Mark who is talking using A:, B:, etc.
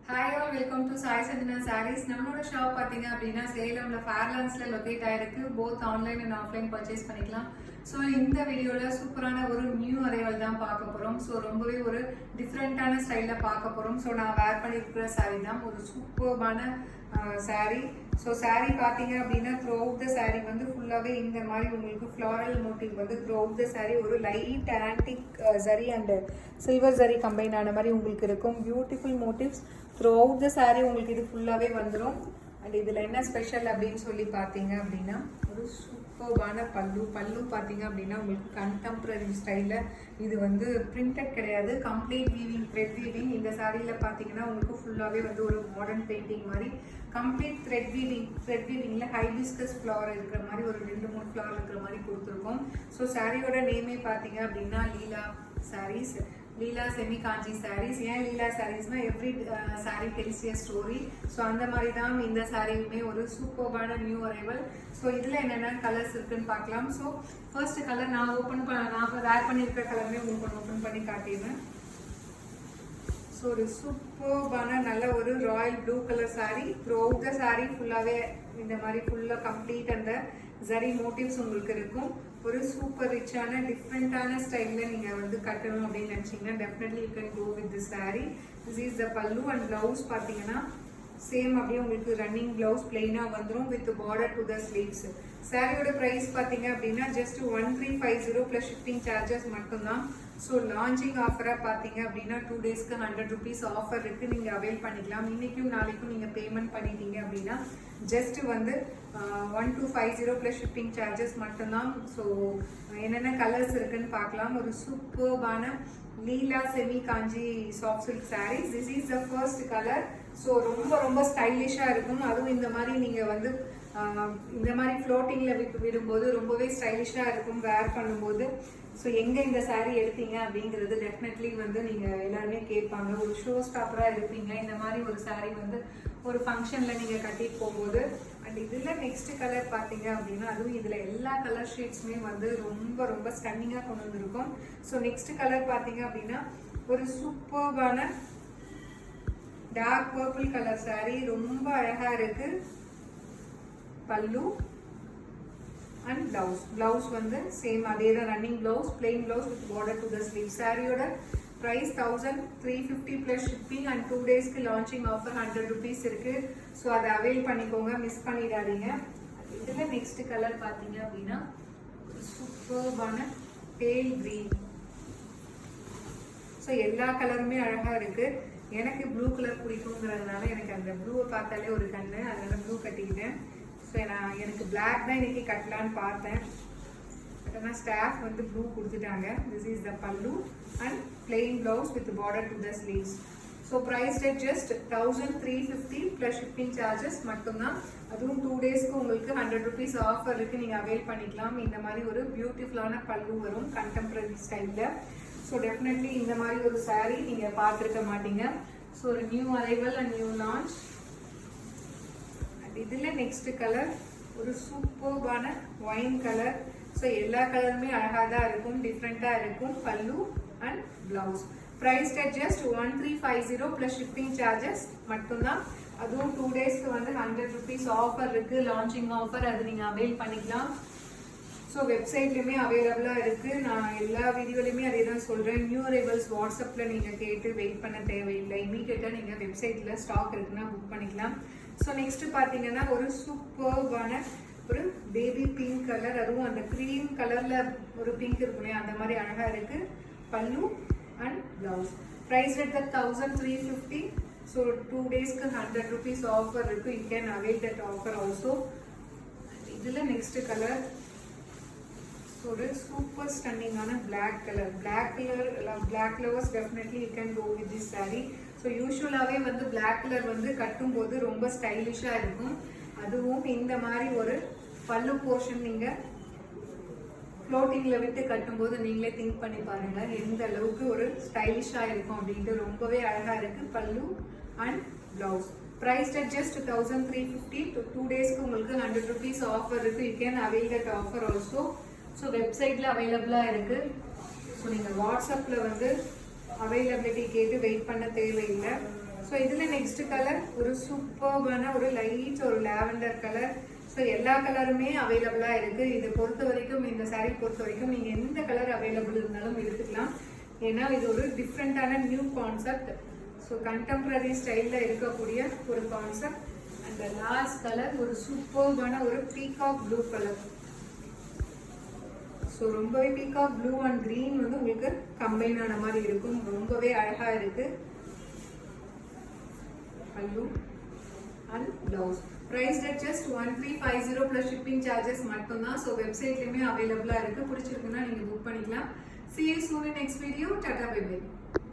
A: Hi all welcome to Sai Sanjana Sarees. நம்மளோட shop பார்த்தீங்க அப்படின்னா சேலம்ல ஃபேர்லாண்ட்ஸ்ல லொக்கேட் ஆயிருக்கு. Both online and offline purchase பண்ணிக்கலாம். ஸோ இந்த வீடியோவில் சூப்பரான ஒரு நியூ அரைவல் தான் பார்க்க போகிறோம். ஸோ ரொம்பவே ஒரு டிஃப்ரெண்ட்டான ஸ்டைலில் பார்க்க போகிறோம். ஸோ நான் வேர் பண்ணியிருக்கிற சாரீ தான் ஒரு சூப்பர்பான சாரீ. ஸோ சாரீ பார்த்தீங்க அப்படின்னா த்ரூ அவுட் த சாரீ வந்து ஃபுல்லாகவே இந்த மாதிரி உங்களுக்கு ஃப்ளாரல் மோட்டிவ் வந்து த்ரூ அவுட் த சாரீ ஒரு light antique zari and silver zari combine ஆன மாதிரி உங்களுக்கு இருக்கும். Beautiful motives through out the sari உங்களுக்கு இது ஃபுல்லாகவே வந்துடும். அண்ட் இதில் என்ன ஸ்பெஷல் அப்படின்னு சொல்லி பார்த்தீங்க அப்படின்னா ஒரு சூப்பர்பான பல்லு பார்த்தீங்க அப்படின்னா உங்களுக்கு கண்டெம்பரரி ஸ்டைலில் இது வந்து பிரிண்டட் கிடையாது, கம்ப்ளீட் வீவிங், த்ரெட் வீவிங். இந்த சாரியில் பார்த்தீங்கன்னா உங்களுக்கு ஃபுல்லாகவே வந்து ஒரு மாடர்ன் பெயிண்டிங் மாதிரி கம்ப்ளீட் த்ரெட் வீவிங்கில் ஹைபிஸ்கஸ் ஃப்ளவர் இருக்கிற மாதிரி ஒரு 2-3 ஃப்ளவர் இருக்கிற மாதிரி கொடுத்துருக்கோம். ஸோ சாரியோட நேமே பார்த்தீங்க அப்படின்னா லீலா சாரீஸ், லீலா செமி காஞ்சி சாரீஸ். ஏன் லீலா சாரீஸ்னா every sari tells a story. So அந்த மாதிரி தான் இந்த சாரியுமே ஒரு சூப்பர்பான நியூ அரைவல். ஸோ இதில் என்னென்ன கலர்ஸ் இருக்குன்னு பார்க்கலாம். ஸோ ஃபர்ஸ்ட் கலர் நான் வேர் பண்ணியிருக்கிற கலருமே உங்களுக்கு ஓப்பன் பண்ணி காட்டிடுவேன். ஸோ ஒரு சூப்பர்பான நல்ல ஒரு Royal blue colour sari. Through out the sari ஃபுல்லாகவே இந்த மாதிரி ஃபுல்லாக கம்ப்ளீட் அந்த ஜரி மோட்டிவ்ஸ் உங்களுக்கு இருக்கும். ஒரு சூப்பர் ரிச்சான டிஃப்ரெண்ட்டான ஸ்டைலில் நீங்கள் வந்து கட்டணும் அப்படின்னு நினச்சிங்கன்னா definitely you can go with this sari. This is the pallu and blouse பார்த்தீங்கன்னா சேம் அப்படியே உங்களுக்கு ரன்னிங் ப்ளவுஸ் பிளெயினாக வந்துடும் with border to the sleeves. சாரியோட ப்ரைஸ் பார்த்தீங்க அப்படின்னா ஜஸ்ட் 1350 ப்ளஸ் ஷிப்பிங் சார்ஜஸ் மட்டும்தான். ஸோ லான்ச்சிங் ஆஃபராக பார்த்தீங்க அப்படின்னா 2 டேஸ்க்கு 100 rupees ஆஃபர் இருக்குது, நீங்கள் அவைல் பண்ணிக்கலாம். இன்றைக்கும் நாளைக்கும் நீங்கள் பேமெண்ட் பண்ணிட்டீங்க அப்படின்னா ஜஸ்ட் வந்து 1250 ப்ளஸ் ஷிப்பிங் சார்ஜஸ் மட்டும்தான். ஸோ என்னென்ன கலர்ஸ் இருக்குன்னு பார்க்கலாம். ஒரு சூப்பர்பான Leela semi Kanchi soft silk saris. This is the first colour. So ரொம்ப ஸ்டைலிஷாக இருக்கும். அதுவும் இந்த மாதிரி நீங்கள் வந்து இந்த மாதிரி ஃப்ளோட்டிங்கில் விடும்போது ரொம்பவே ஸ்டைலிஷாக இருக்கும் வேர் பண்ணும்போது. ஸோ எங்கே இந்த சாரீ எடுத்தீங்க அப்படிங்கிறது டெஃபினெட்லி வந்து நீங்கள் எல்லாருமே கேட்பாங்க. ஒரு ஷோ ஸ்டாப்பராக இருப்பீங்க, இந்த மாதிரி ஒரு சாரீ வந்து ஒரு ஃபங்க்ஷனில் நீங்கள் கட்டிட்டு போகும்போது. அண்ட் இதில் நெக்ஸ்ட் கலர் பார்த்தீங்க அப்படின்னா அதுவும் இதில் எல்லா கலர் ஷேட்ஸுமே வந்து ரொம்ப ஸ்டன்னிங்காக கொண்டு வந்திருக்கும். ஸோ நெக்ஸ்ட் கலர் பார்த்தீங்க அப்படின்னா ஒரு சூப்பர்பான டார்க் பர்பிள் கலர் சாரீ. ரொம்ப அழகாக இருக்குது. பல்லு அண்ட் பிளவுஸ் வந்து சேம் அதே தான், running blouse, plain blouse with border to the sleeve. சாரியோட ப்ரைஸ் 1350 ப்ளஸ் ஷிப்பிங் அண்ட் 2 டேஸ்க்கு லான்ச்சிங் ஆஃபர் 100 rupees இருக்கு. ஸோ அதை அவைல் பண்ணிக்கோங்க, மிஸ் பண்ணிடாதீங்க. இதில் நெக்ஸ்ட் கலர் பார்த்தீங்க அப்படின்னா சூப்பர்பான பேல் கிரீன். ஸோ எல்லா கலருமே அழகாக இருக்கு. எனக்கு ப்ளூ கலர் பிடிக்குங்கிறதுனால எனக்கு அந்த ப்ளூவை பார்த்தாலே ஒரு கண்ணு, அதனால ப்ளூ கட்டிக்கிட்டேன். ஸோ நான் எனக்கு பிளாக் தான் இன்னைக்கு கட்டலான்னு பார்த்தேன், பட் ஆனால் ஸ்டாஃப் வந்து ப்ளூ கொடுத்துட்டாங்க. This is the pallu and plain blouse with border to the sleeves. So price rate just 1350 plus shipping charges மட்டும்தான். அதுவும் 2 டேஸ்க்கு உங்களுக்கு 100 rupees ஆஃபர் இருக்குது, நீங்கள் அவைல் பண்ணிக்கலாம். இந்த மாதிரி ஒரு பியூட்டிஃபுல்லான பல்லு வரும் கண்டெம்பரரி ஸ்டைலில். ஸோ டெஃபினெட்லி இந்த மாதிரி ஒரு சாரீ நீங்கள் பார்த்துருக்க மாட்டீங்க. ஸோ ஒரு new arrival and new launch. இதில் நெக்ஸ்ட் கலர் ஒரு சூப்பர்பான ஒயின் கலர். ஸோ எல்லா கலருமே அழகாக தான் இருக்கும், டிஃப்ரெண்ட்டாக இருக்கும். Pallu and blouse. Price at just 1350 plus shipping charges மட்டும்தான். அதுவும் 2 டேஸ்க்கு வந்து 100 rupees ஆஃபர் இருக்குது, லான்ச்சிங் ஆஃபர். அது நீங்கள் அவைல் பண்ணிக்கலாம். ஸோ வெப்சைட்லையுமே அவைலபிளாக இருக்குது. நான் எல்லா வீடியோலையுமே அதே தான் சொல்கிறேன். நியூ அரைவல்ஸ் வாட்ஸ்அப்பில் நீங்கள் கேட்டு வெயிட் பண்ண தேவையில்லை, இமீடியட்டாக நீங்கள் வெப்சைட்டில் ஸ்டாக் இருக்குன்னா புக் பண்ணிக்கலாம். ஸோ நெக்ஸ்ட் பார்த்தீங்கன்னா ஒரு சூப்பர்பான ஒரு பேபி பிங்க் கலர், அதுவும் அந்த க்ரீம் கலரில் ஒரு பிங்க் இருக்கும் இல்லையா, அந்த மாதிரி அழகாக இருக்குது. Pallu and blouse. Price rate 1350. So 2 டேஸ்க்கு 100 rupees ஆஃபர் இருக்குது. You can avail that offer also. இதில் நெக்ஸ்ட் கலர் ஒரு சூப்பர் ஸ்டன்னிங்கான black colour. Black lovers definitely you can go with this sari. So யூஸ்வலாகவே வந்து பிளாக் கலர் வந்து கட்டும்போது ரொம்ப ஸ்டைலிஷாக இருக்கும். அதுவும் இந்த மாதிரி ஒரு பல்லு போர்ஷன் நீங்கள் ஃப்ளோட்டிங்கில் விட்டு கட்டும்போது நீங்களே திங்க் பண்ணி பாருங்கள் எந்த அளவுக்கு ஒரு ஸ்டைலிஷாக இருக்கும் அப்படின்ட்டு. ரொம்பவே அழகாக இருக்குது pallu and blouse. Price at just 1350. 2 டேஸ்க்கு உங்களுக்கு 100 rupees ஆஃபர் இருக்குது. You can avail that offer also. So வெப்சைட்டில் அவைலபிளாக இருக்குது. ஸோ நீங்கள் வாட்ஸ்அப்பில் வந்து அவைலபிலிட்டி கேட்டு வெயிட் பண்ண தேவையில்லை. ஸோ ஸோ இதில் நெக்ஸ்ட் கலர் ஒரு சூப்பர்பான ஒரு லைட் ஒரு லாவெண்டர் கலர். ஸோ எல்லா கலருமே அவைலபிளாக இருக்குது. இதை பொறுத்த வரைக்கும் இந்த saree பொறுத்த வரைக்கும் நீங்கள் எந்த கலர் அவைலபிள் இருந்தாலும் எடுத்துக்கலாம். ஏன்னா இது ஒரு டிஃப்ரெண்ட்டான நியூ கான்செப்ட். ஸோ கண்டெம்பரரி ஸ்டைலில் இருக்கக்கூடிய ஒரு கான்செப்ட். அந்த லாஸ்ட் கலர் ஒரு சூப்பர்பான ஒரு பீகாக் ப்ளூ கலர். ஸோ ரொம்பவே பீகாக் ப்ளூ அண்ட் க்ரீன் வந்து உங்களுக்கு கம்பைன் ஆன மாதிரி இருக்கும். ரொம்பவே அழகாக இருக்குது. Pallu and blouse priced at just 1350 plus shipping charges மட்டும்தான். ஸோ வெப்சைட்லேயுமே அவைலபிளாக இருக்குது. பிடிச்சிருக்குன்னா நீங்கள் புக் பண்ணிக்கலாம். See you soon in next video. Tata bye bye.